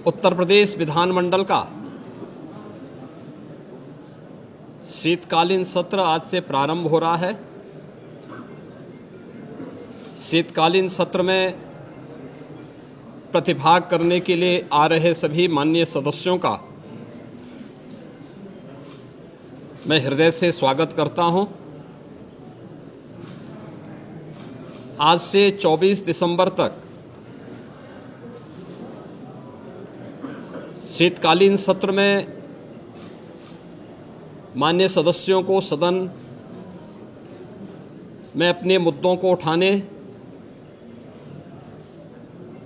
उत्तर प्रदेश विधानमंडल का शीतकालीन सत्र आज से प्रारंभ हो रहा है। शीतकालीन सत्र में प्रतिभाग करने के लिए आ रहे सभी माननीय सदस्यों का मैं हृदय से स्वागत करता हूं। आज से 24 दिसंबर तक शीतकालीन सत्र में माननीय सदस्यों को सदन में अपने मुद्दों को उठाने,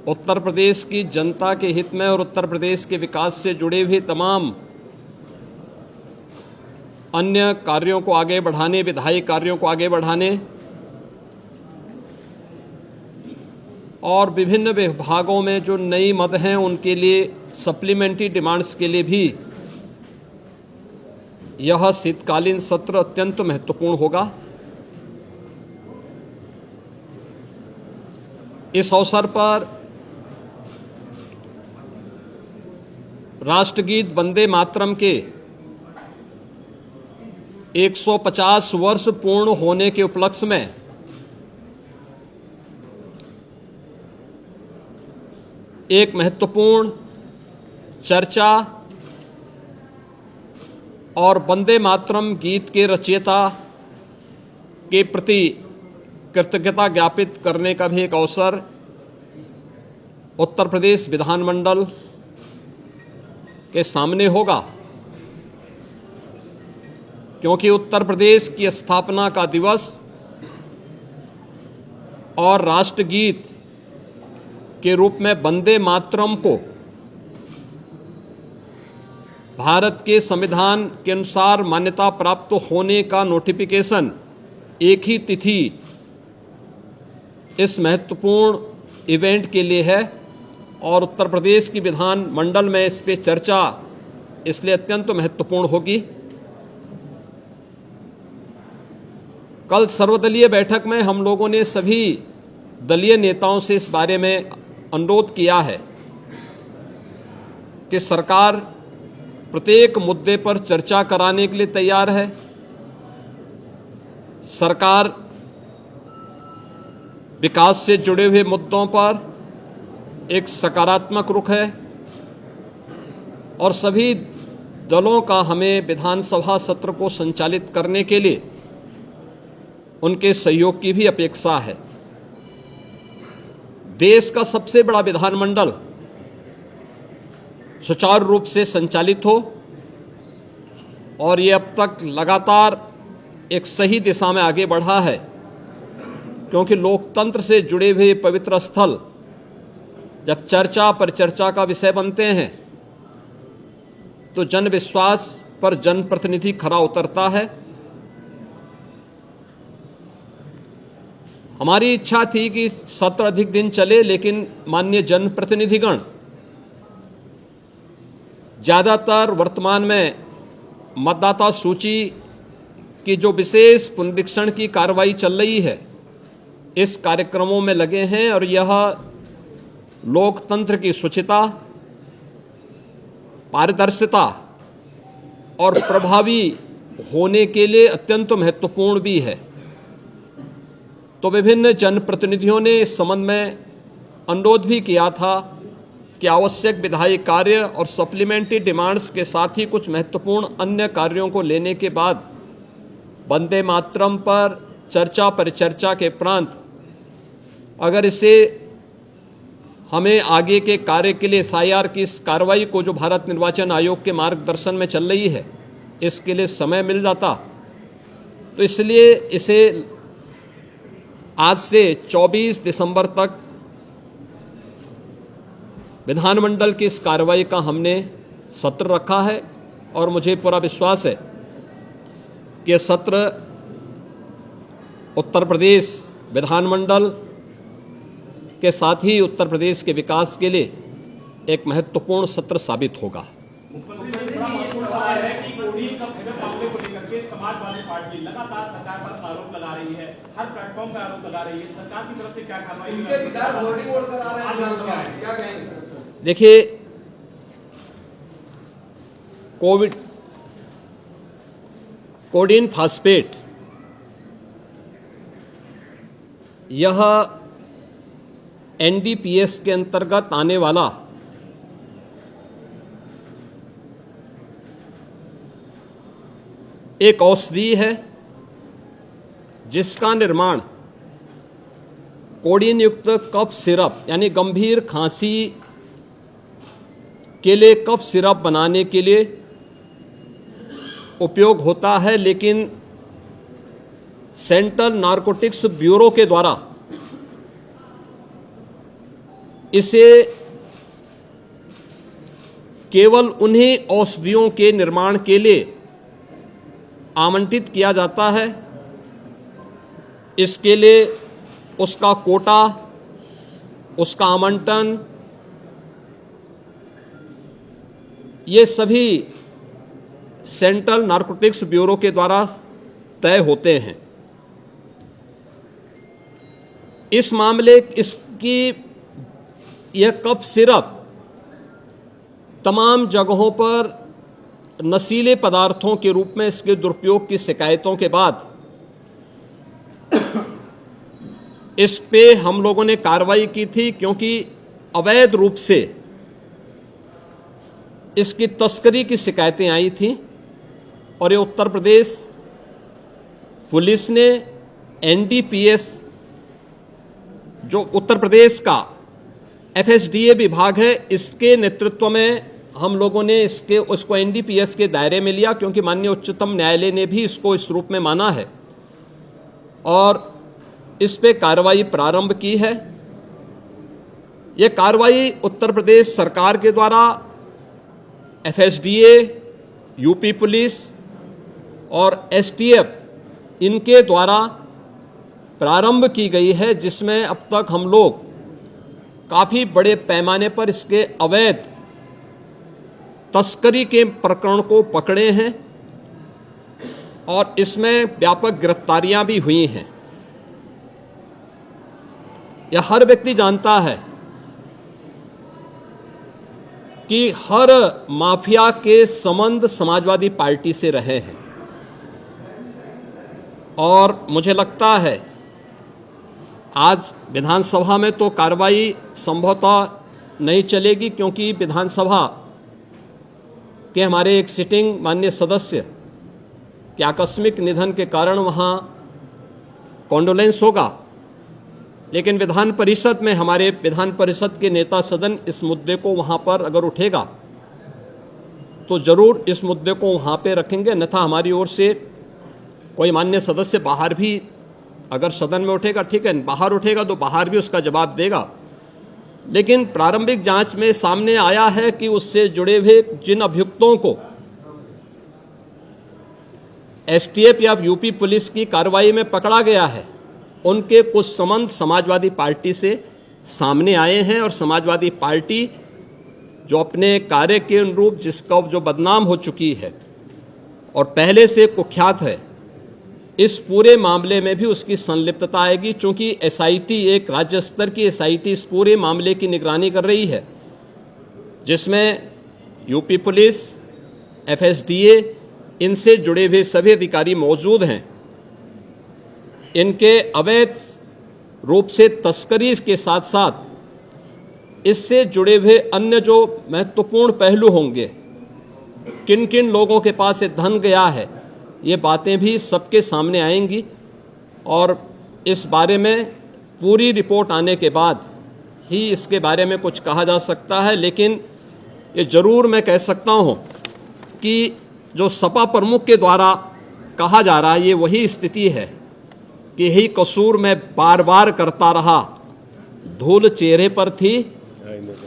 उत्तर प्रदेश की जनता के हित में और उत्तर प्रदेश के विकास से जुड़े हुए तमाम अन्य कार्यों को आगे बढ़ाने, विधायी कार्यों को आगे बढ़ाने और विभिन्न विभागों में जो नई मद हैं उनके लिए सप्लीमेंट्री डिमांड्स के लिए भी यह शीतकालीन सत्र अत्यंत महत्वपूर्ण होगा। इस अवसर पर राष्ट्रगीत वंदे मातरम के 150 वर्ष पूर्ण होने के उपलक्ष्य में एक महत्वपूर्ण चर्चा और वंदे मातरम गीत के रचयिता के प्रति कृतज्ञता ज्ञापित करने का भी एक अवसर उत्तर प्रदेश विधानमंडल के सामने होगा, क्योंकि उत्तर प्रदेश की स्थापना का दिवस और राष्ट्रगीत के रूप में वंदे मातरम को भारत के संविधान के अनुसार मान्यता प्राप्त होने का नोटिफिकेशन एक ही तिथि इस महत्वपूर्ण इवेंट के लिए है और उत्तर प्रदेश की विधान मंडल में इस पे चर्चा इसलिए अत्यंत महत्वपूर्ण होगी। कल सर्वदलीय बैठक में हम लोगों ने सभी दलीय नेताओं से इस बारे में अनुरोध किया है कि सरकार प्रत्येक मुद्दे पर चर्चा कराने के लिए तैयार है। सरकार विकास से जुड़े हुए मुद्दों पर एक सकारात्मक रुख है और सभी दलों का हमें विधानसभा सत्र को संचालित करने के लिए उनके सहयोग की भी अपेक्षा है। देश का सबसे बड़ा विधानमंडल सुचारू रूप से संचालित हो और ये अब तक लगातार एक सही दिशा में आगे बढ़ा है, क्योंकि लोकतंत्र से जुड़े हुए पवित्र स्थल जब चर्चा परिचर्चा का विषय बनते हैं तो जन विश्वास पर जनप्रतिनिधि खरा उतरता है। हमारी इच्छा थी कि सत्र अधिक दिन चले, लेकिन माननीय जनप्रतिनिधिगण ज़्यादातर वर्तमान में मतदाता सूची की जो विशेष पुनरीक्षण की कार्रवाई चल रही है इस कार्यक्रमों में लगे हैं और यह लोकतंत्र की शुचिता, पारदर्शिता और प्रभावी होने के लिए अत्यंत महत्वपूर्ण भी है। तो विभिन्न जनप्रतिनिधियों ने इस संबंध में अनुरोध भी किया था कि आवश्यक विधायी कार्य और सप्लीमेंट्री डिमांड्स के साथ ही कुछ महत्वपूर्ण अन्य कार्यों को लेने के बाद वंदे मातरम पर चर्चा परिचर्चा के उपरांत अगर इसे हमें आगे के कार्य के लिए SIR की इस कार्रवाई को जो भारत निर्वाचन आयोग के मार्गदर्शन में चल रही है इसके लिए समय मिल जाता, तो इसलिए इसे आज से 24 दिसंबर तक विधानमंडल की इस कार्रवाई का हमने सत्र रखा है और मुझे पूरा विश्वास है कि सत्र उत्तर प्रदेश विधानमंडल के साथ ही उत्तर प्रदेश के विकास के लिए एक महत्वपूर्ण सत्र साबित होगा। समाजवादी पार्टी लगातार सरकार पर आरोप लगा रही है, हर प्लेटफॉर्म पर आरोप लगा रही है, सरकार की तरफ से क्या कार्रवाई? देखिए, कोडीन फास्फेट, यह एनडीपीएस के अंतर्गत आने वाला एक औषधि है जिसका निर्माण कोडीन युक्त कफ सिरप यानी गंभीर खांसी के लिए कफ सिरप बनाने के लिए उपयोग होता है, लेकिन सेंट्रल नारकोटिक्स ब्यूरो के द्वारा इसे केवल उन्हीं औषधियों के निर्माण के लिए आवंटित किया जाता है। इसके लिए उसका कोटा, उसका आवंटन, ये सभी सेंट्रल नारकोटिक्स ब्यूरो के द्वारा तय होते हैं। इस मामले इसकी यह कफ सिरप तमाम जगहों पर नशीले पदार्थों के रूप में इसके दुरुपयोग की शिकायतों के बाद इस पे हम लोगों ने कार्रवाई की थी, क्योंकि अवैध रूप से इसकी तस्करी की शिकायतें आई थीं और ये उत्तर प्रदेश पुलिस ने एनडीपीएस, जो उत्तर प्रदेश का एफएसडीए विभाग है, इसके नेतृत्व में हम लोगों ने उसको एनडीपीएस के दायरे में लिया, क्योंकि माननीय उच्चतम न्यायालय ने भी इसको इस रूप में माना है और इस पे कार्रवाई प्रारंभ की है। यह कार्रवाई उत्तर प्रदेश सरकार के द्वारा एफएसडीए, यूपी पुलिस और एसटीएफ इनके द्वारा प्रारंभ की गई है, जिसमें अब तक हम लोग काफी बड़े पैमाने पर इसके अवैध तस्करी के प्रकरण को पकड़े हैं और इसमें व्यापक गिरफ्तारियां भी हुई हैं। यह हर व्यक्ति जानता है कि हर माफिया के संबंध समाजवादी पार्टी से रहे हैं और मुझे लगता है आज विधानसभा में तो कार्रवाई संभवतः नहीं चलेगी, क्योंकि विधानसभा के हमारे एक सिटिंग माननीय सदस्य के आकस्मिक निधन के कारण वहाँ कॉन्डोलेंस होगा, लेकिन विधान परिषद में हमारे विधान परिषद के नेता सदन इस मुद्दे को वहाँ पर अगर उठेगा तो जरूर इस मुद्दे को वहाँ पे रखेंगे, अन्यथा हमारी ओर से कोई मान्य सदस्य बाहर भी अगर सदन में उठेगा ठीक है, बाहर उठेगा तो बाहर भी उसका जवाब देगा। लेकिन प्रारंभिक जांच में सामने आया है कि उससे जुड़े हुए जिन अभियुक्तों को एसटीएफ या यूपी पुलिस की कार्रवाई में पकड़ा गया है, उनके कुछ संबंध समाजवादी पार्टी से सामने आए हैं और समाजवादी पार्टी जो अपने कार्य के अनुरूप जिसका जो बदनाम हो चुकी है और पहले से कुख्यात है, इस पूरे मामले में भी उसकी संलिप्तता आएगी। चूंकि एसआईटी, एक राज्य स्तर की एसआईटी इस पूरे मामले की निगरानी कर रही है, जिसमें यूपी पुलिस, एफएसडीए, इनसे जुड़े हुए सभी अधिकारी मौजूद हैं। इनके अवैध रूप से तस्करी के साथ साथ इससे जुड़े हुए अन्य जो महत्वपूर्ण पहलू होंगे, किन किन लोगों के पास ये धन गया है, ये बातें भी सबके सामने आएंगी और इस बारे में पूरी रिपोर्ट आने के बाद ही इसके बारे में कुछ कहा जा सकता है। लेकिन ये जरूर मैं कह सकता हूँ कि जो सपा प्रमुख के द्वारा कहा जा रहा है, ये वही स्थिति है कि यही कसूर मैं बार बार करता रहा, धूल चेहरे पर थी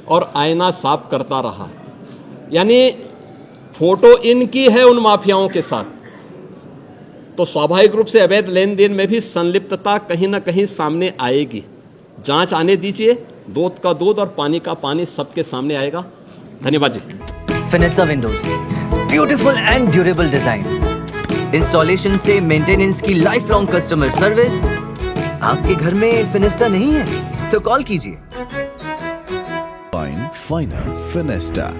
और आईना साफ करता रहा। यानी फोटो इनकी है उन माफियाओं के साथ, तो स्वाभाविक रूप से अवैध लेन देन में भी संलिप्तता कहीं ना कहीं सामने आएगी। जांच आने दीजिए, दूध का दूध और पानी का पानी सबके सामने आएगा। धन्यवाद जी। Finesta windows, beautiful and durable designs, installation से मेंटेनेंस की लाइफ लॉन्ग कस्टमर सर्विस। आपके घर में फिनिस्टा नहीं है तो कॉल कीजिए। फाइनर फिनिस्टा।